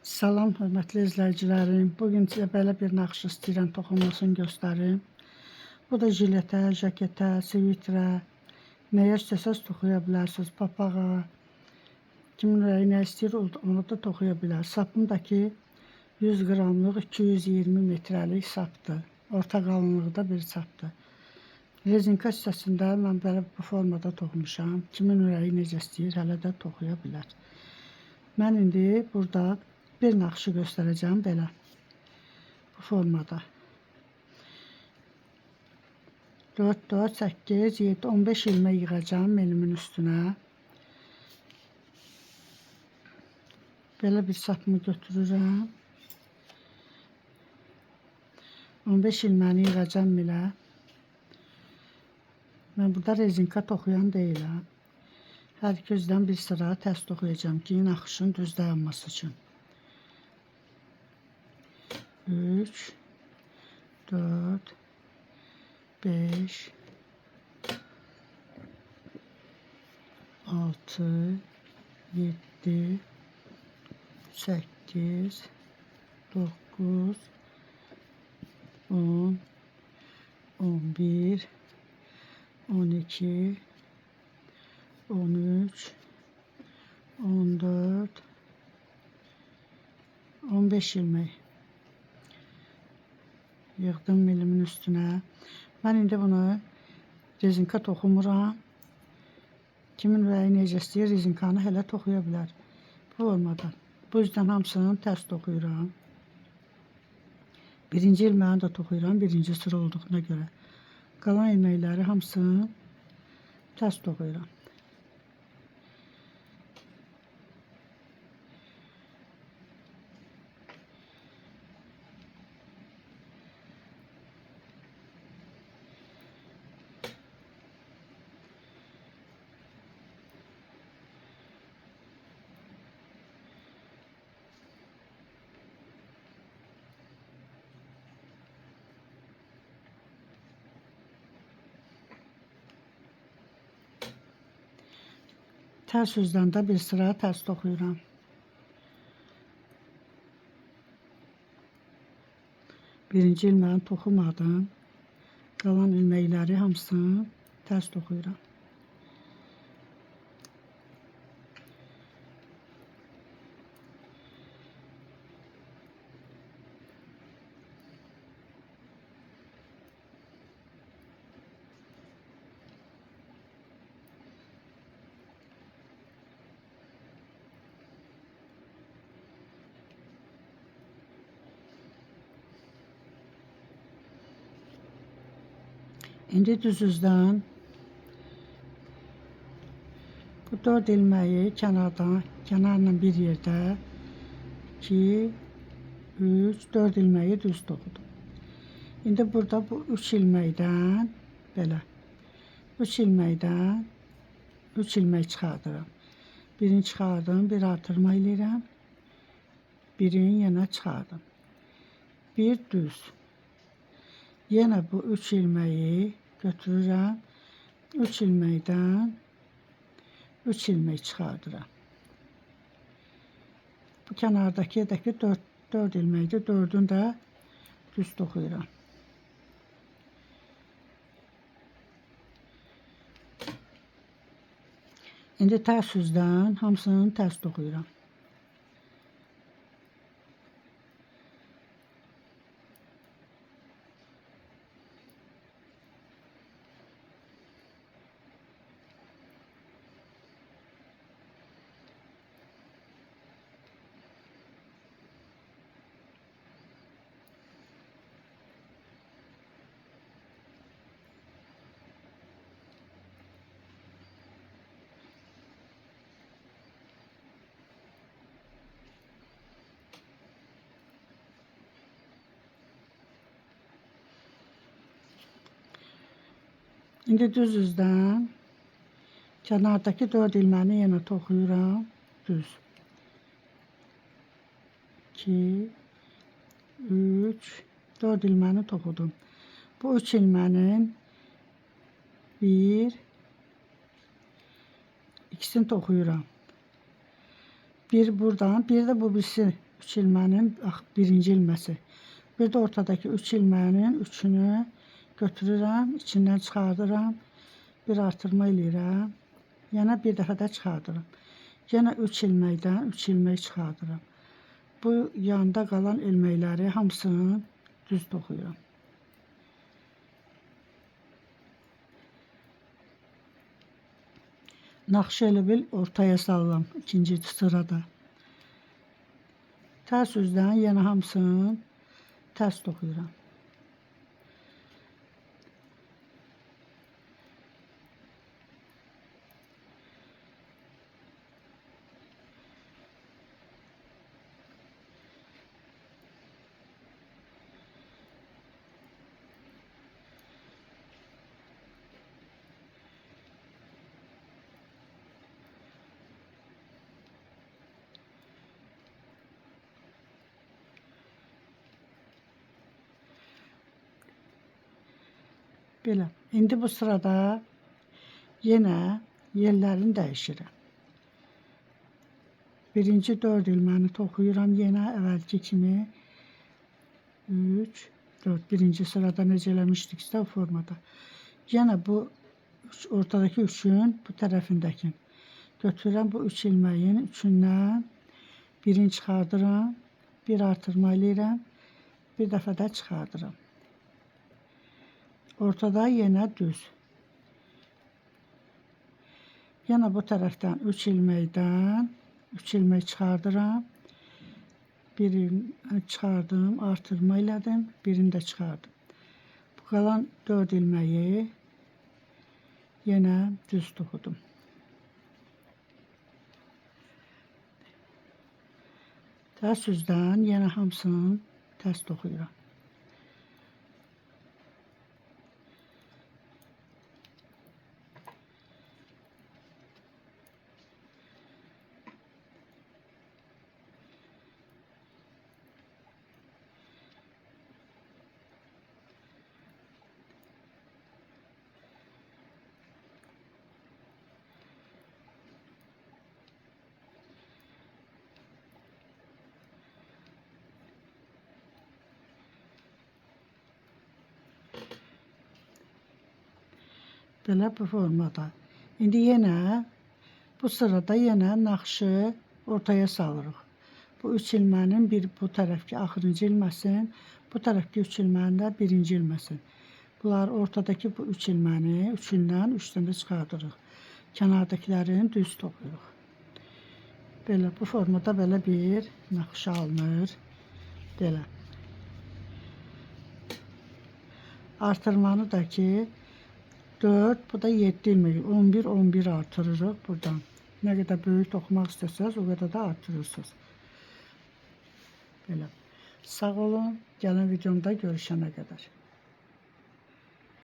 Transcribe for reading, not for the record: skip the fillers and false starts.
Salam, hörmətli izləyicilərim. Bugün sizə belə bir naxış istəyirəm, toxunmasını göstərim. Bu da jiletə, jaketə, sivitrə, nəyə istəsəz toxuya bilərsiniz. Papağa, kimin ürəyi nə istəyir, onu da toxuya bilər. Sapımdakı 100 qramlıq 220 metrəlik sapdır. Orta qalınlıqda bir sapdır. Rezinka hissəsində mən belə bu formada toxumuşam. Kimin ürəyi necə istəyir, hələ də toxuya bilər. Mən indi burada bir naxışı göstərəcəm belə. Bu formada. 4, 4, 8, 7, 15 ilmək yığacağım melimin üstünə. Belə bir sapımı götürürəm. 15 ilməni yığacağım belə. Mən burada rezinka toxuyan deyiləm. Hər iki üzdən bir sıra tərs toxuyacağım ki, naxışın düz dayanması üçün. 3, 4, 5, 6, 7, 8, 9, 10, 11, 12, 13, 14, 15 ilmək yığdım milimin üstünə. Mən indi bunu rezinka toxumuram. Kimin ürəyi necə istəyir, rezinkanı hələ toxuya bilər. Bu olmadan. Bu yüzden hamısını tərs toxuyuram. Birinci ilməni də toxuyuram, birinci sıra olduğuna görə. Qalan ilməkləri hamısını tərs toxuyuram. Tərs üzdən də bir sıra tərs toxuyuram. Birinci ilməni toxumadım. Qalan ilməkləri hamısını tərs toxuyuram. İndi düz üzdən bu 4 ilməyi kənarla bir yerdə 2, 3, 4 ilməyi düz toxudum. İndi burada bu 3 ilməkdən belə 3 ilməkdən 3 ilmək çıxardıram. Birini çıxardım, bir artırma eləyirəm. Birini yenə çıxardım. Bir düz. Yenə bu 3 ilməyi götürürəm. 3 ilməkdən 3 ilmək çıxardıram. Bu kənardakı 4 ilməkdir. 4'ünü də düz toxuyuram. İndi tərs üzdən hamısını tərs toxuyuram. İndi düz üzdən kənardakı 4 ilməni yenə toxuyuram. Düz. 2, 3, 4 ilməni toxudum. Bu 3 ilmənin 1, ikisini toxuyuram. Bir buradan, bir də bu birisi 3 ilmənin birinci ilməsi. Bir də ortadakı 3 ilmənin 3-ünü götürürəm, içindən çıxardıram. Bir artırma eləyirəm. Yenə bir dəfə də çıxardıram. Yenə 3 ilməkdən 3 ilmək çıxardıram. Bu yanda qalan ilməkləri hamısını düz toxuyuram. Naxşı elə bil ortaya salıram ikinci sırada. Tərs üzdən yenə hamısını tərs toxuyuram. Belə. İndi bu sırada yenə yerlərini dəyişirəm. Birinci 4 ilməni toxuyuram yenə əvvəlki kimi. 3, 4. Birinci sırada necə eləmişdiksə o formada. Yenə bu ortadakı 3-ün bu tərəfindəkin götürürəm bu 3 ilməyin 3-ündən birini çıxardıram. Bir artırma eləyirəm. Bir dəfə də çıxardıram. Ortada yenə düz. Yenə bu tərəfdən 3 ilməkdən 3 ilmək çıxardıram. Birini çıxardım, artırma elədim, birini də çıxardım. Bu qalan 4 ilməyi yenə düz toxudum. Tərs üzdən yenə hamısını tərs toxuyuram. Belə bu formada. İndi yenə bu sırada yenə naxşı ortaya salırıq. Bu 3 ilmənin bir bu tərəfki axırıncı ilməsin, bu tərəfki 3 ilmənin də birinci ilməsin. Bunlar ortadakı bu 3 ilməni 3-ündən 3-dən də çıxardırıq. Kənardakilərini düz toxuyuruq. Belə bu formada belə bir naxış alınır. Belə. Artırmanı da ki 4, bu da 7 ilmek. 11, 11 artırırıq buradan. Nə qədər böyük toxumaq istəsəz, o qədər də artırırsınız. Belə. Sağ olun. Gələn videomda görüşənə qədər.